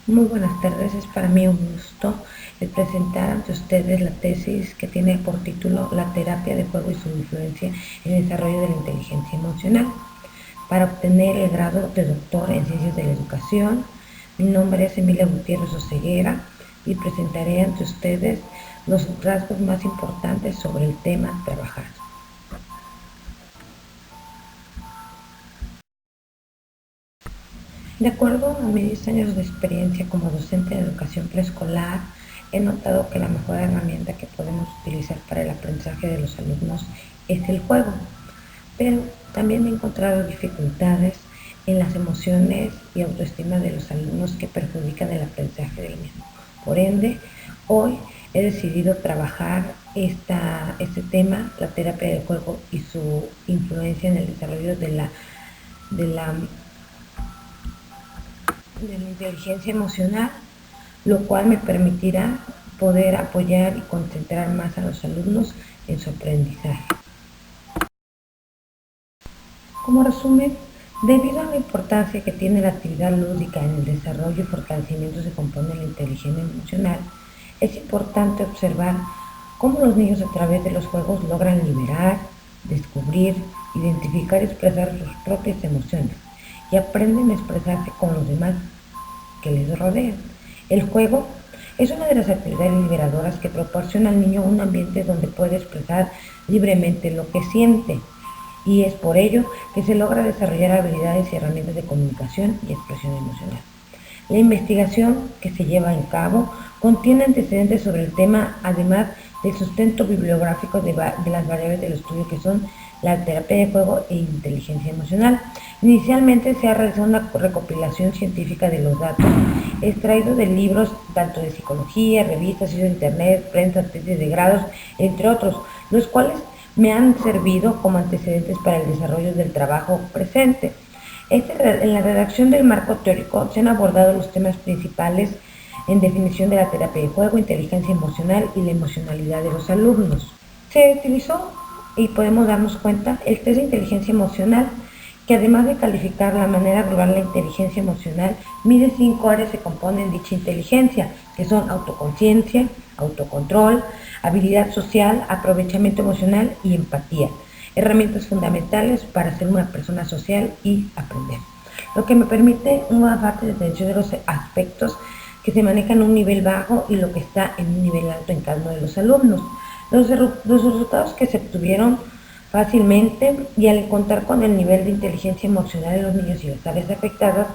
Muy buenas tardes, es para mí un gusto el presentar ante ustedes la tesis que tiene por título La terapia de juego y su influencia en el desarrollo de la inteligencia emocional. Para obtener el grado de doctor en Ciencias de la Educación, mi nombre es Emilia Gutiérrez Oseguera y presentaré ante ustedes los rasgos más importantes sobre el tema trabajar. De acuerdo a mis 10 años de experiencia como docente de educación preescolar, he notado que la mejor herramienta que podemos utilizar para el aprendizaje de los alumnos es el juego, pero también he encontrado dificultades en las emociones y autoestima de los alumnos que perjudican el aprendizaje del mismo. Por ende, hoy he decidido trabajar este tema, la terapia del juego y su influencia en el desarrollo de la de la inteligencia emocional, lo cual me permitirá poder apoyar y concentrar más a los alumnos en su aprendizaje. Como resumen, debido a la importancia que tiene la actividad lúdica en el desarrollo y fortalecimiento se compone la inteligencia emocional, es importante observar cómo los niños a través de los juegos logran liberar, descubrir, identificar y expresar sus propias emociones y aprenden a expresarse con los demás que les rodean. El juego es una de las actividades liberadoras que proporciona al niño un ambiente donde puede expresar libremente lo que siente, y es por ello que se logra desarrollar habilidades y herramientas de comunicación y expresión emocional. La investigación que se lleva a cabo contiene antecedentes sobre el tema, además del sustento bibliográfico de las variables del estudio que son la terapia de juego e inteligencia emocional. Inicialmente se ha realizado una recopilación científica de los datos extraídos de libros tanto de psicología, revistas, sitios de internet, prensa, tesis de grados, entre otros, los cuales me han servido como antecedentes para el desarrollo del trabajo presente. En la redacción del marco teórico se han abordado los temas principales en definición de la terapia de juego, inteligencia emocional y la emocionalidad de los alumnos. Se utilizó, y podemos darnos cuenta, el test de inteligencia emocional, que además de calificar la manera global de la inteligencia emocional, mide 5 áreas que componen dicha inteligencia, que son autoconciencia, autocontrol, habilidad social, aprovechamiento emocional y empatía, herramientas fundamentales para ser una persona social y aprender, lo que me permite una parte de atención de los aspectos que se manejan a un nivel bajo y lo que está en un nivel alto en cada uno de los alumnos. Los resultados que se obtuvieron fácilmente, y al contar con el nivel de inteligencia emocional de los niños y las áreas afectadas,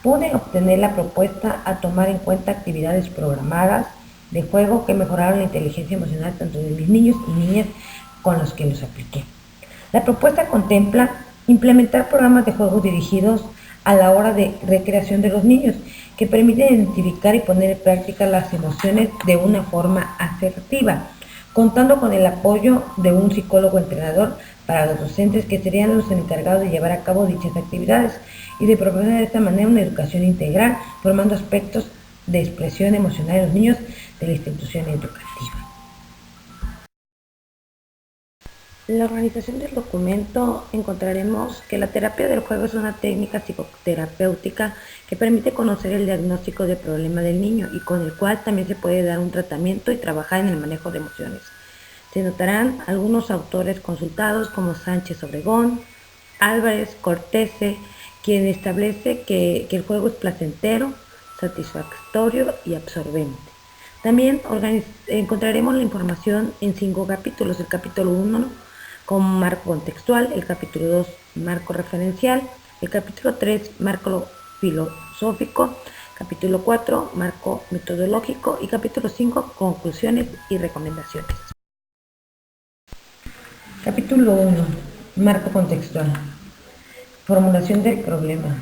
pude obtener la propuesta a tomar en cuenta actividades programadas de juego que mejoraron la inteligencia emocional tanto de mis niños y niñas con los que los apliqué. La propuesta contempla implementar programas de juego dirigidos a la hora de recreación de los niños, que permiten identificar y poner en práctica las emociones de una forma asertiva, contando con el apoyo de un psicólogo entrenador para los docentes, que serían los encargados de llevar a cabo dichas actividades y de proporcionar de esta manera una educación integral, formando aspectos de expresión emocional de los niños de la institución educativa. En la organización del documento encontraremos que la terapia del juego es una técnica psicoterapéutica que permite conocer el diagnóstico del problema del niño y con el cual también se puede dar un tratamiento y trabajar en el manejo de emociones. Se notarán algunos autores consultados como Sánchez Obregón, Álvarez, Cortese, quien establece que el juego es placentero, satisfactorio y absorbente. También encontraremos la información en 5 capítulos: el capítulo 1 con marco contextual, el capítulo 2 marco referencial, el capítulo 3 marco filosófico, capítulo 4 marco metodológico y capítulo 5 conclusiones y recomendaciones. Capítulo 1, marco contextual. Formulación del problema.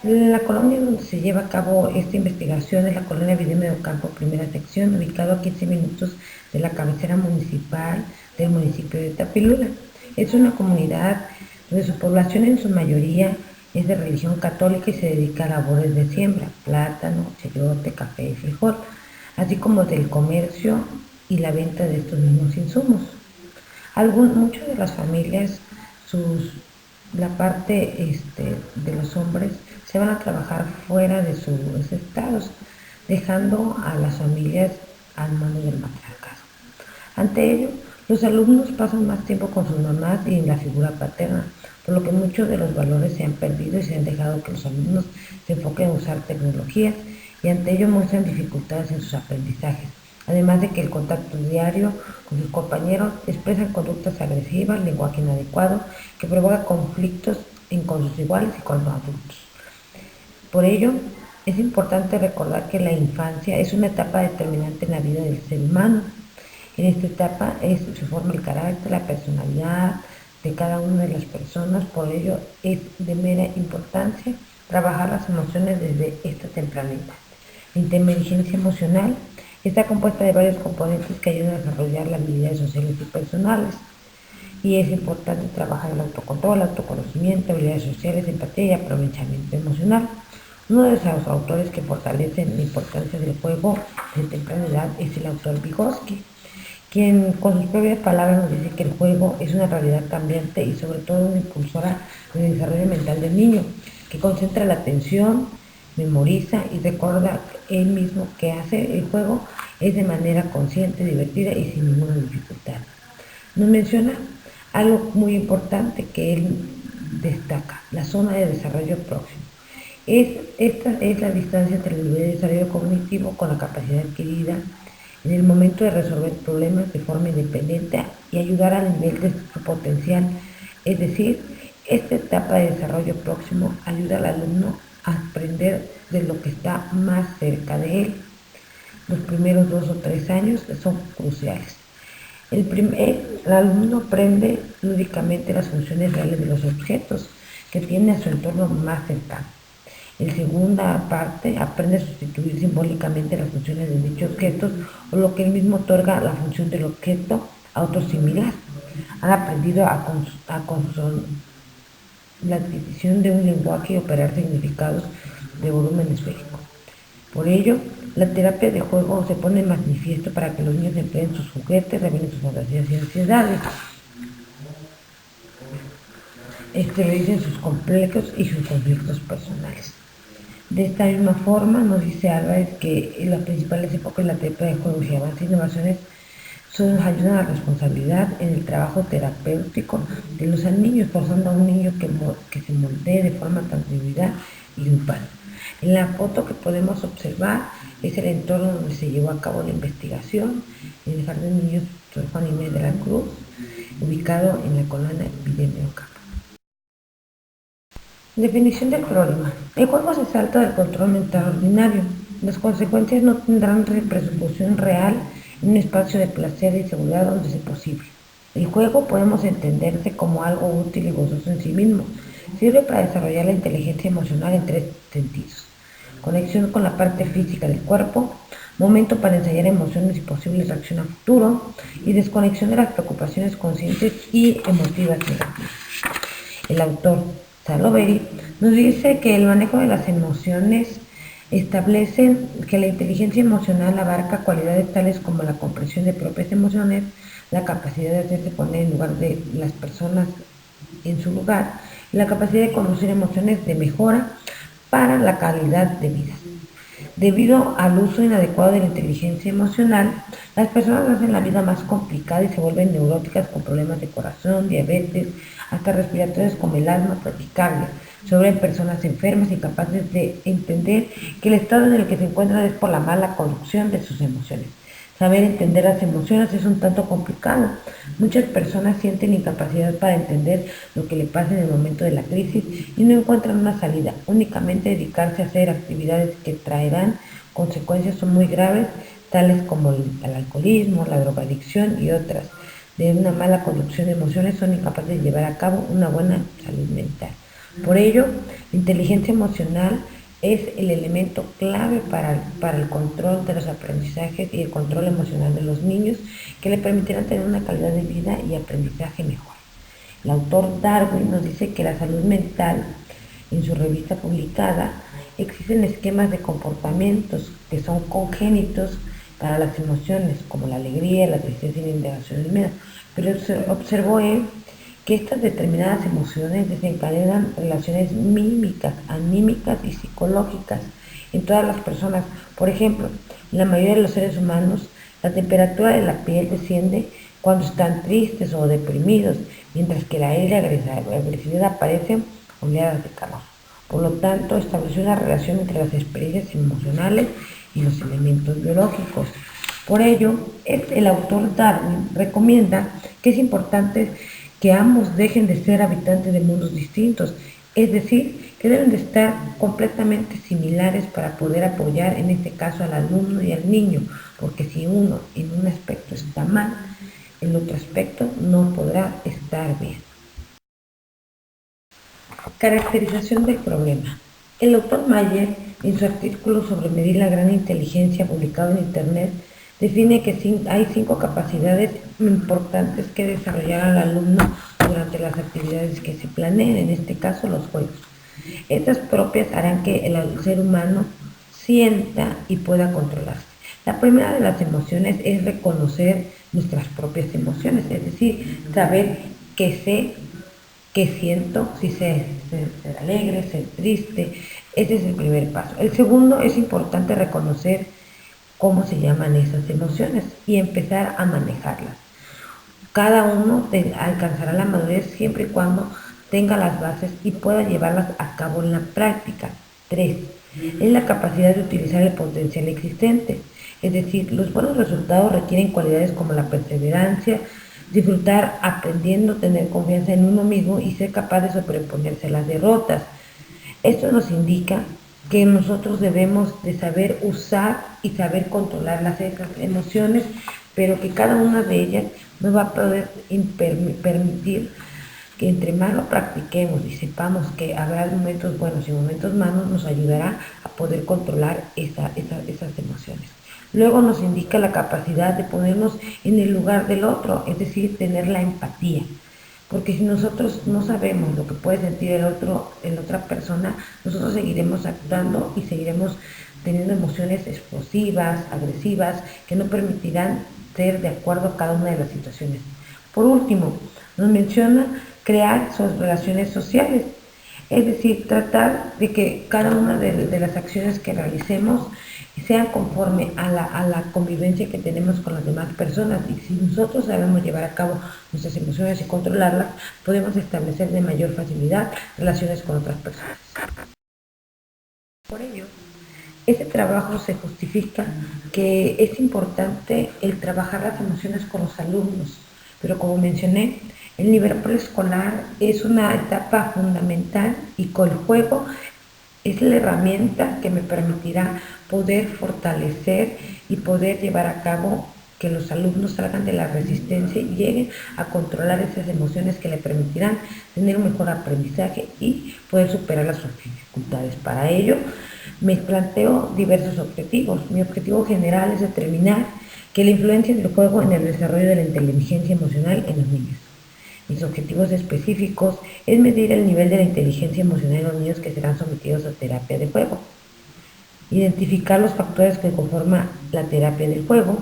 La colonia donde se lleva a cabo esta investigación es la colonia Vidime de Ocampo, primera sección, ubicado a 15 minutos de la cabecera municipal del municipio de Tapilula. Es una comunidad donde su población en su mayoría es de religión católica y se dedica a labores de siembra, plátano, chayote, café y frijol, así como del comercio y la venta de estos mismos insumos. Muchas de las familias, la parte de los hombres se van a trabajar fuera de sus estados, dejando a las familias al mando del matriarcado. Ante ello, los alumnos pasan más tiempo con sus mamás y en la figura paterna, por lo que muchos de los valores se han perdido y se han dejado que los alumnos se enfoquen en usar tecnologías y ante ello muestran dificultades en sus aprendizajes, además de que el contacto diario con sus compañeros expresan conductas agresivas, lenguaje inadecuado, que provoca conflictos con sus iguales y con los adultos. Por ello, es importante recordar que la infancia es una etapa determinante en la vida del ser humano. En esta etapa se forma el carácter, la personalidad de cada una de las personas, por ello es de mera importancia trabajar las emociones desde esta temprana edad. La inteligencia emocional está compuesta de varios componentes que ayudan a desarrollar las habilidades sociales y personales. Y es importante trabajar el autocontrol, autoconocimiento, habilidades sociales, empatía y aprovechamiento emocional. Uno de los autores que fortalecen la importancia del juego de temprana edad es el autor Vygotsky, quien con sus propias palabras nos dice que el juego es una realidad cambiante y sobre todo una impulsora del desarrollo mental del niño, que concentra la atención, memoriza y recuerda él mismo que hace el juego es de manera consciente, divertida y sin ninguna dificultad. Nos menciona algo muy importante que él destaca, la zona de desarrollo próximo. Esta es la distancia entre el nivel de desarrollo cognitivo con la capacidad adquirida en el momento de resolver problemas de forma independiente y ayudar al nivel de su potencial. Es decir, esta etapa de desarrollo próximo ayuda al alumno a aprender de lo que está más cerca de él. Los primeros 2 o 3 años son cruciales. El alumno aprende lúdicamente las funciones reales de los objetos que tiene a su entorno más cercano. En segunda parte, aprende a sustituir simbólicamente las funciones de dichos objetos o lo que él mismo otorga la función del objeto a otro similar. Han aprendido la adquisición de un lenguaje y operar significados de volumen esférico. Por ello, la terapia de juego se pone en manifiesto para que los niños empleen sus juguetes, revelen sus fantasías y ansiedades, exterioricen sus complejos y sus conflictos personales. De esta misma forma, nos dice Álvarez que los principales enfoques de la terapia de juegos y avances e innovaciones ayudan a la responsabilidad en el trabajo terapéutico de los niños, forzando a un niño que se moldee de forma continuidad y grupal. En la foto que podemos observar es el entorno donde se llevó a cabo la investigación, en el Jardín de Niños Sor Juana Inés de la Cruz, ubicado en la colonia Epidemia Ocampo. Definición del problema. El juego se salta del control mental ordinario. Las consecuencias no tendrán repercusión real en un espacio de placer y seguridad donde sea posible. El juego podemos entenderse como algo útil y gozoso en sí mismo. Sirve para desarrollar la inteligencia emocional en 3 sentidos. Conexión con la parte física del cuerpo, momento para ensayar emociones y posibles reacciones a futuro, y desconexión de las preocupaciones conscientes y emotivas negativas. El autor Saloveri nos dice que el manejo de las emociones establece que la inteligencia emocional abarca cualidades tales como la comprensión de propias emociones, la capacidad de hacerse poner en lugar de las personas en su lugar y la capacidad de conducir emociones de mejora para la calidad de vida. Debido al uso inadecuado de la inteligencia emocional, las personas hacen la vida más complicada y se vuelven neuróticas con problemas de corazón, diabetes, hasta respiratorios como el asma, taquicardia. Sobre personas enfermas incapaces de entender que el estado en el que se encuentran es por la mala conducción de sus emociones. Saber entender las emociones es un tanto complicado. Muchas personas sienten incapacidad para entender lo que le pasa en el momento de la crisis y no encuentran una salida. Únicamente dedicarse a hacer actividades que traerán consecuencias son muy graves, tales como el alcoholismo, la drogadicción y otras. De una mala conducción de emociones son incapaces de llevar a cabo una buena salud mental. Por ello, la inteligencia emocional es el elemento clave para el control de los aprendizajes y el control emocional de los niños que le permitirán tener una calidad de vida y aprendizaje mejor. El autor Darwin nos dice que la salud mental, en su revista publicada, existen esquemas de comportamientos que son congénitos para las emociones, como la alegría, la tristeza y la indagación del miedo. Pero observó él que estas determinadas emociones desencadenan relaciones mímicas, anímicas y psicológicas en todas las personas. Por ejemplo, en la mayoría de los seres humanos, la temperatura de la piel desciende cuando están tristes o deprimidos, mientras que la ira y la agresividad aparecen oleadas de calor. Por lo tanto, estableció una relación entre las experiencias emocionales y los elementos biológicos. Por ello, el autor Darwin recomienda que es importante que ambos dejen de ser habitantes de mundos distintos, es decir, que deben de estar completamente similares para poder apoyar en este caso al alumno y al niño, porque si uno en un aspecto está mal, el otro aspecto no podrá estar bien. Caracterización del problema. El autor Mayer, en su artículo sobre medir la gran inteligencia publicado en Internet, define que hay 5 capacidades importantes que desarrollar al alumno durante las actividades que se planeen, en este caso los juegos. Estas propias harán que el ser humano sienta y pueda controlarse. La primera de las emociones es reconocer nuestras propias emociones, es decir, saber qué sé, qué siento, si sé ser alegre, ser triste. Ese es el primer paso. El segundo es importante reconocer cómo se llaman esas emociones y empezar a manejarlas. Cada uno alcanzará la madurez siempre y cuando tenga las bases y pueda llevarlas a cabo en la práctica. 3. Es la capacidad de utilizar el potencial existente. Es decir, los buenos resultados requieren cualidades como la perseverancia, disfrutar aprendiendo, tener confianza en uno mismo y ser capaz de sobreponerse a las derrotas. Esto nos indica que nosotros debemos de saber usar y saber controlar las emociones, pero que cada una de ellas nos va a poder permitir que entre más lo practiquemos y sepamos que habrá momentos buenos y momentos malos, nos ayudará a poder controlar esas emociones. Luego nos indica la capacidad de ponernos en el lugar del otro, es decir, tener la empatía. Porque si nosotros no sabemos lo que puede sentir el otra persona, nosotros seguiremos actuando y seguiremos teniendo emociones explosivas, agresivas, que no permitirán ser de acuerdo a cada una de las situaciones. Por último, nos menciona crear sus relaciones sociales, es decir, tratar de que cada una de las acciones que realicemos sean conforme a la convivencia que tenemos con las demás personas, y si nosotros sabemos llevar a cabo nuestras emociones y controlarlas, podemos establecer de mayor facilidad relaciones con otras personas. Por ello, este trabajo se justifica que es importante el trabajar las emociones con los alumnos, pero como mencioné, el nivel preescolar es una etapa fundamental y con el juego es la herramienta que me permitirá poder fortalecer y poder llevar a cabo que los alumnos salgan de la resistencia y lleguen a controlar esas emociones que le permitirán tener un mejor aprendizaje y poder superar las dificultades. Para ello, me planteo diversos objetivos. Mi objetivo general es determinar que la influencia del juego en el desarrollo de la inteligencia emocional en los niños. Mis objetivos específicos es medir el nivel de la inteligencia emocional de los niños que serán sometidos a terapia de juego, identificar los factores que conforman la terapia del juego,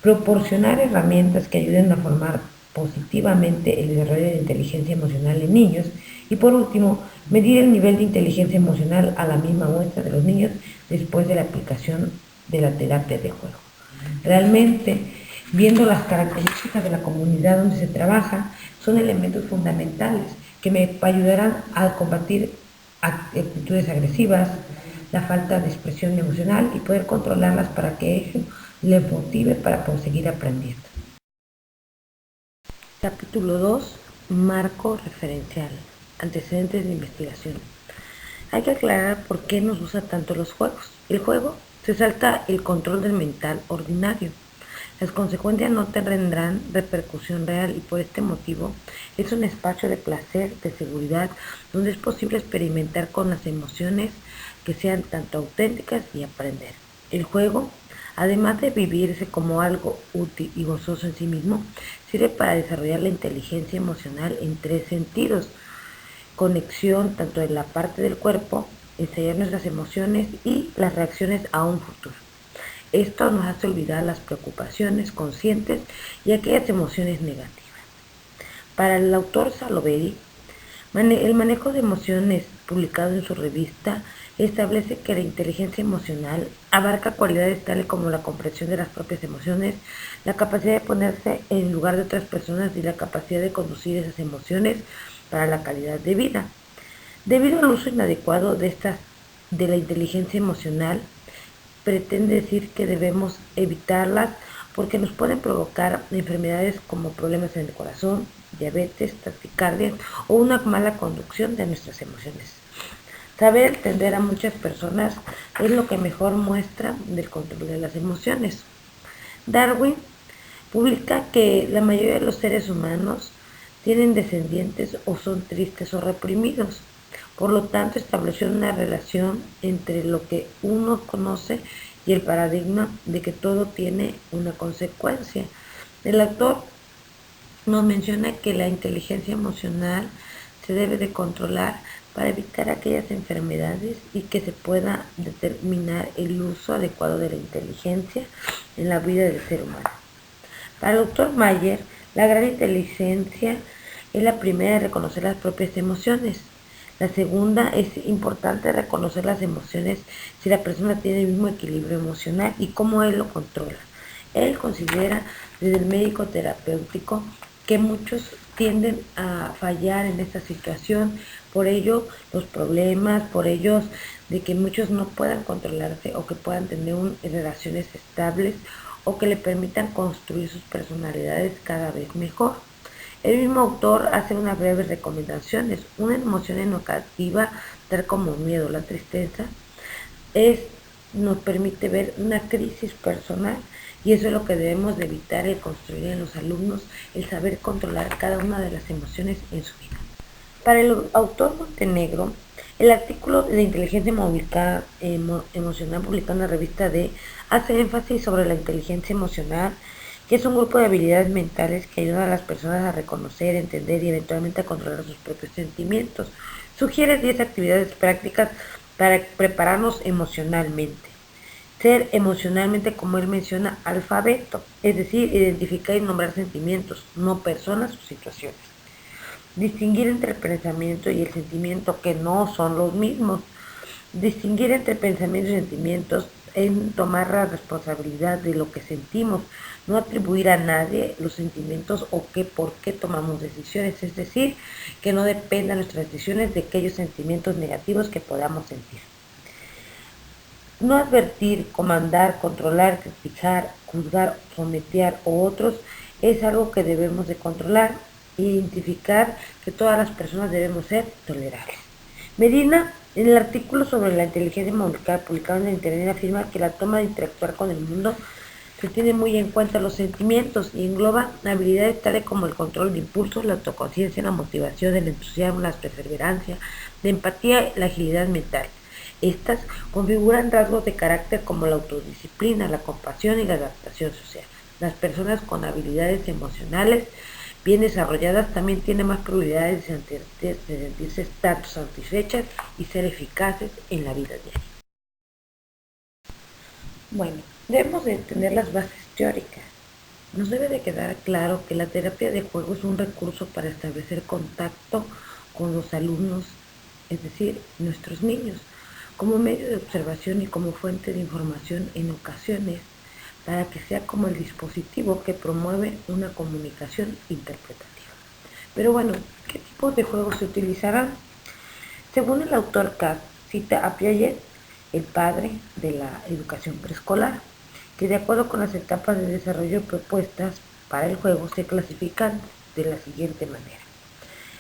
proporcionar herramientas que ayuden a formar positivamente el desarrollo de la inteligencia emocional en niños y por último, medir el nivel de inteligencia emocional a la misma muestra de los niños después de la aplicación de la terapia de juego. Realmente, viendo las características de la comunidad donde se trabaja, son elementos fundamentales que me ayudarán a combatir actitudes agresivas, la falta de expresión emocional y poder controlarlas para que ello les motive para seguir aprendiendo. Capítulo 2. Marco referencial. Antecedentes de investigación. Hay que aclarar por qué nos usa tanto los juegos. El juego se salta el control del mental ordinario. Las consecuencias no tendrán repercusión real y por este motivo es un espacio de placer, de seguridad, donde es posible experimentar con las emociones que sean tanto auténticas y aprender. El juego, además de vivirse como algo útil y gozoso en sí mismo, sirve para desarrollar la inteligencia emocional en 3 sentidos: conexión tanto de la parte del cuerpo, ensayar nuestras emociones y las reacciones a un futuro. Esto nos hace olvidar las preocupaciones conscientes y aquellas emociones negativas. Para el autor Saloveri, el manejo de emociones, publicado en su revista, establece que la inteligencia emocional abarca cualidades tales como la comprensión de las propias emociones, la capacidad de ponerse en lugar de otras personas y la capacidad de conducir esas emociones para la calidad de vida. Debido al uso inadecuado de la inteligencia emocional, pretende decir que debemos evitarlas porque nos pueden provocar enfermedades como problemas en el corazón, diabetes, taquicardia o una mala conducción de nuestras emociones. Saber entender a muchas personas es lo que mejor muestra del control de las emociones. Darwin publica que la mayoría de los seres humanos tienen descendientes o son tristes o reprimidos. Por lo tanto, estableció una relación entre lo que uno conoce y el paradigma de que todo tiene una consecuencia. El autor nos menciona que la inteligencia emocional se debe de controlar para evitar aquellas enfermedades y que se pueda determinar el uso adecuado de la inteligencia en la vida del ser humano. Para el doctor Mayer, la gran inteligencia es la primera de reconocer las propias emociones. La segunda es importante reconocer las emociones si la persona tiene el mismo equilibrio emocional y cómo él lo controla. Él considera desde el médico terapéutico que muchos tienden a fallar en esta situación, por ello los problemas, por ello de que muchos no puedan controlarse o que puedan tener relaciones estables o que le permitan construir sus personalidades cada vez mejor. El mismo autor hace unas breves recomendaciones. Una emoción negativa, tal como miedo, la tristeza, nos permite ver una crisis personal y eso es lo que debemos de evitar, el construir en los alumnos, el saber controlar cada una de las emociones en su vida. Para el autor Montenegro, el artículo de inteligencia emocional publicado en la revista D hace énfasis sobre la inteligencia emocional, que es un grupo de habilidades mentales que ayudan a las personas a reconocer, entender y eventualmente a controlar sus propios sentimientos. Sugiere 10 actividades prácticas para prepararnos emocionalmente. Ser emocionalmente, como él menciona, alfabeto, es decir, identificar y nombrar sentimientos, no personas o situaciones. Distinguir entre el pensamiento y el sentimiento, que no son los mismos. Distinguir entre pensamientos y sentimientos en tomar la responsabilidad de lo que sentimos, no atribuir a nadie los sentimientos o por qué tomamos decisiones, es decir, que no dependan nuestras decisiones de aquellos sentimientos negativos que podamos sentir. No advertir, comandar, controlar, criticar, juzgar, someter o otros es algo que debemos de controlar e identificar que todas las personas debemos ser tolerables. Medina, en el artículo sobre la inteligencia emocional publicado en Internet, afirma que la toma de interactuar con el mundo se tiene muy en cuenta los sentimientos y engloba habilidades tales como el control de impulsos, la autoconciencia, la motivación, el entusiasmo, la perseverancia, la empatía y la agilidad mental. Estas configuran rasgos de carácter como la autodisciplina, la compasión y la adaptación social. Las personas con habilidades emocionales bien desarrolladas también tienen más probabilidades de sentirse estar satisfechas y ser eficaces en la vida diaria. Bueno, debemos de entender las bases teóricas. Nos debe de quedar claro que la terapia de juego es un recurso para establecer contacto con los alumnos, es decir, nuestros niños, como medio de observación y como fuente de información en ocasiones, para que sea como el dispositivo que promueve una comunicación interpretativa. Pero bueno, ¿qué tipos de juegos se utilizarán? Según el autor Katz, cita a Piaget, el padre de la educación preescolar, que de acuerdo con las etapas de desarrollo propuestas para el juego se clasifican de la siguiente manera.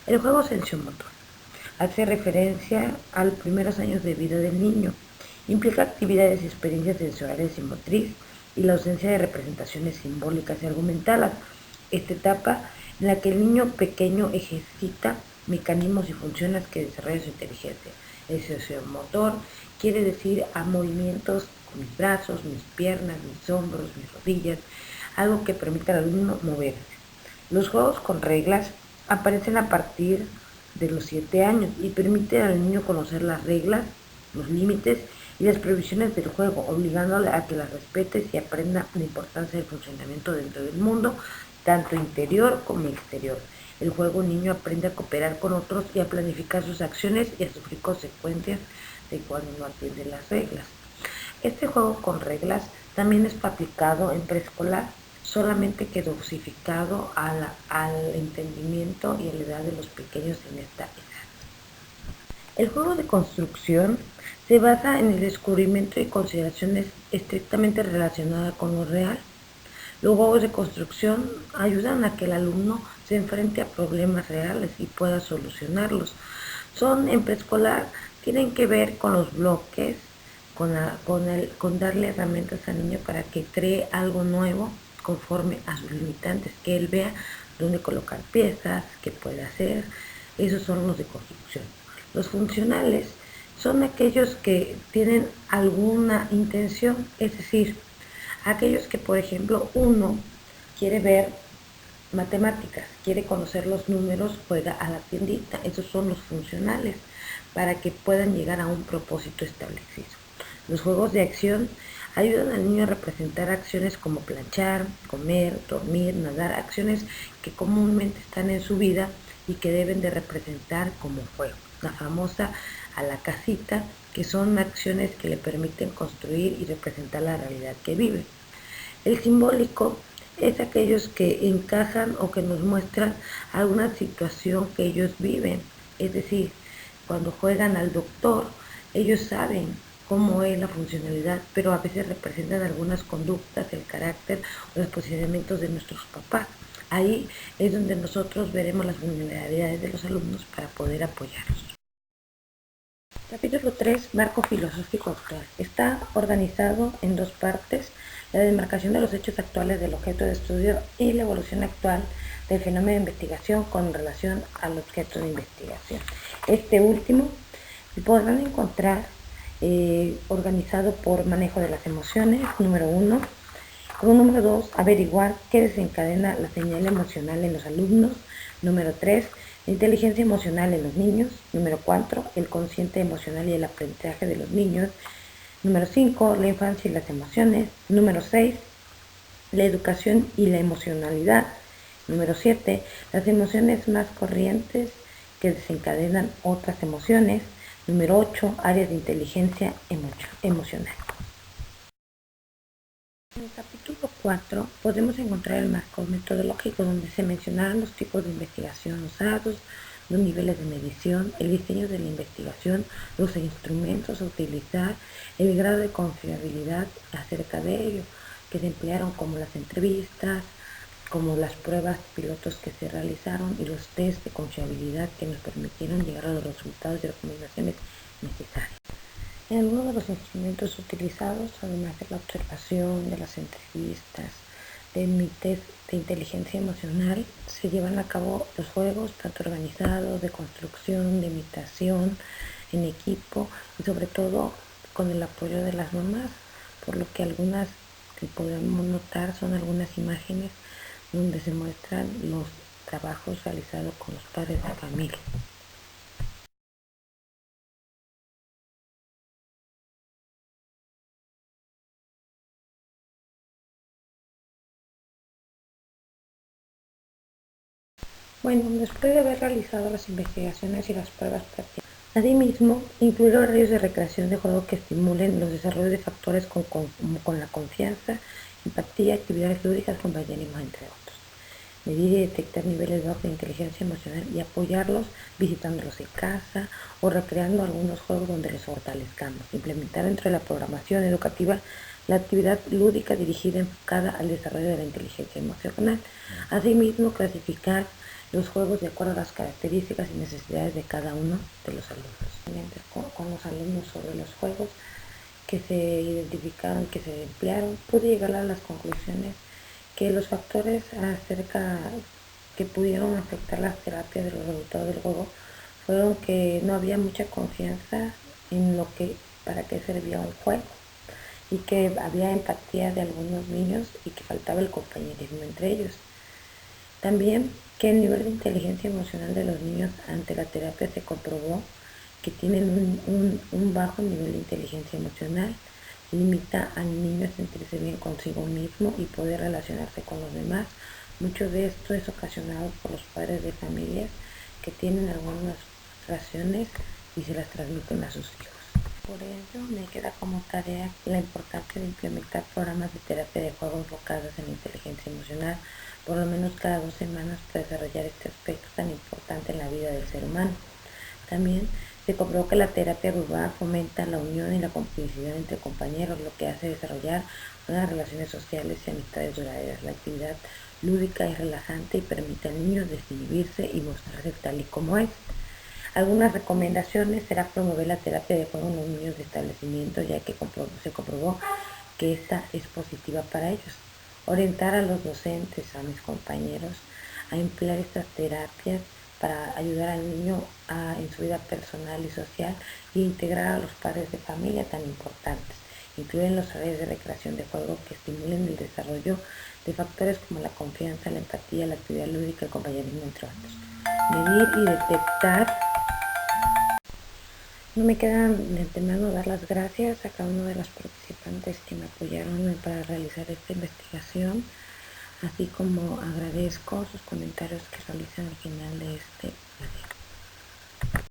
El juego sensomotor hace referencia a los primeros años de vida del niño, implica actividades y experiencias sensoriales y motriz y la ausencia de representaciones simbólicas y argumentales. Esta etapa en la que el niño pequeño ejercita mecanismos y funciones que desarrollan su inteligencia. El sensomotor quiere decir a movimientos con mis brazos, mis piernas, mis hombros, mis rodillas, algo que permita al alumno moverse. Los juegos con reglas aparecen a partir de los 7 años y permiten al niño conocer las reglas, los límites y las previsiones del juego, obligándole a que las respete y aprenda la importancia del funcionamiento dentro del mundo, tanto interior como exterior. el juego un niño aprende a cooperar con otros y a planificar sus acciones y a sufrir consecuencias de cuando no atiende las reglas. Este juego con reglas también es aplicado en preescolar, solamente que dosificado al entendimiento y a la edad de los pequeños en esta edad. El juego de construcción se basa en el descubrimiento de consideraciones estrictamente relacionadas con lo real. Los juegos de construcción ayudan a que el alumno se enfrente a problemas reales y pueda solucionarlos. Son en preescolar, tienen que ver con los bloques, con darle herramientas al niño para que cree algo nuevo conforme a sus limitantes, que él vea dónde colocar piezas, qué puede hacer. Esos son los de construcción. Los funcionales son aquellos que tienen alguna intención, es decir, aquellos que, por ejemplo, uno quiere ver matemáticas, quiere conocer los números, juega a la tiendita. Esos son los funcionales para que puedan llegar a un propósito establecido. Los juegos de acción ayudan al niño a representar acciones como planchar, comer, dormir, nadar, acciones que comúnmente están en su vida y que deben de representar como juego. La famosa a la casita, que son acciones que le permiten construir y representar la realidad que vive. El simbólico es aquellos que encajan o que nos muestran alguna situación que ellos viven. Es decir, cuando juegan al doctor, ellos saben cómo es la funcionalidad, pero a veces representan algunas conductas, el carácter o los posicionamientos de nuestros papás. Ahí es donde nosotros veremos las vulnerabilidades de los alumnos para poder apoyarlos. Capítulo 3. Marco filosófico actual. Está organizado en dos partes: la demarcación de los hechos actuales del objeto de estudio y la evolución actual del fenómeno de investigación con relación al objeto de investigación. Este último podrán encontrar organizado por manejo de las emociones, número 1. Número 2, averiguar qué desencadena la señal emocional en los alumnos. Número 3, la inteligencia emocional en los niños. Número 4, el consciente emocional y el aprendizaje de los niños. Número 5, la infancia y las emociones. Número 6, la educación y la emocionalidad. Número 7, las emociones más corrientes que desencadenan otras emociones. Número 8, áreas de inteligencia emocional. En el capítulo 4 podemos encontrar el marco metodológico, donde se mencionarán los tipos de investigación usados, los niveles de medición, el diseño de la investigación, los instrumentos a utilizar, el grado de confiabilidad acerca de ello, que se emplearon, como las entrevistas, como las pruebas pilotos que se realizaron y los test de confiabilidad que nos permitieron llegar a los resultados y recomendaciones necesarias. En algunos de los instrumentos utilizados, además de la observación, de las entrevistas, de mi test de inteligencia emocional, se llevan a cabo los juegos, tanto organizados, de construcción, de imitación, en equipo y sobre todo con el apoyo de las mamás, por lo que algunas que podemos notar son algunas imágenes donde se muestran los trabajos realizados con los padres de familia. Bueno, después de haber realizado las investigaciones y las pruebas prácticas, asimismo, incluir horarios de recreación de juego que estimulen los desarrollos de factores con la confianza, empatía, actividades lúdicas, compañerismo, entre otros. Medir y detectar niveles bajos de inteligencia emocional y apoyarlos visitándolos en casa o recreando algunos juegos donde los fortalezcamos. Implementar dentro de la programación educativa la actividad lúdica dirigida enfocada al desarrollo de la inteligencia emocional. Asimismo, clasificar los juegos de acuerdo a las características y necesidades de cada uno de los alumnos. Con los alumnos sobre los juegos que se identificaron, que se emplearon, pude llegar a las conclusiones que los factores que pudieron afectar las terapias de los resultados del juego fueron que no había mucha confianza en para qué servía un juego, y que había empatía de algunos niños y que faltaba el compañerismo entre ellos. También que el nivel de inteligencia emocional de los niños ante la terapia se comprobó que tienen un bajo nivel de inteligencia emocional, limita al niño a sentirse bien consigo mismo y poder relacionarse con los demás, Mucho de esto es ocasionado por los padres de familias que tienen algunas frustraciones y se las transmiten a sus hijos. Por ello, me queda como tarea la importancia de implementar programas de terapia de juego enfocados en la inteligencia emocional, por lo menos cada 2 semanas, para desarrollar este aspecto tan importante en la vida del ser humano. También se comprobó que la terapia grupal fomenta la unión y la complicidad entre compañeros, lo que hace desarrollar buenas relaciones sociales y amistades duraderas. La actividad lúdica es relajante y permite al niño desinhibirse y mostrarse tal y como es. Algunas recomendaciones será promover la terapia de juego en los niños de establecimiento, ya que se comprobó que esta es positiva para ellos. Orientar a los docentes, a mis compañeros, a emplear estas terapias para ayudar al niño en su vida personal y social, e integrar a los padres de familia tan importantes. Incluir en los horarios de recreación de juego que estimulen el desarrollo de factores como la confianza, la empatía, la actividad lúdica, el compañerismo, entre otros. Medir y detectar. No me queda de antemano dar las gracias a cada uno de los participantes que me apoyaron para realizar esta investigación, así como agradezco sus comentarios que realizan al final de este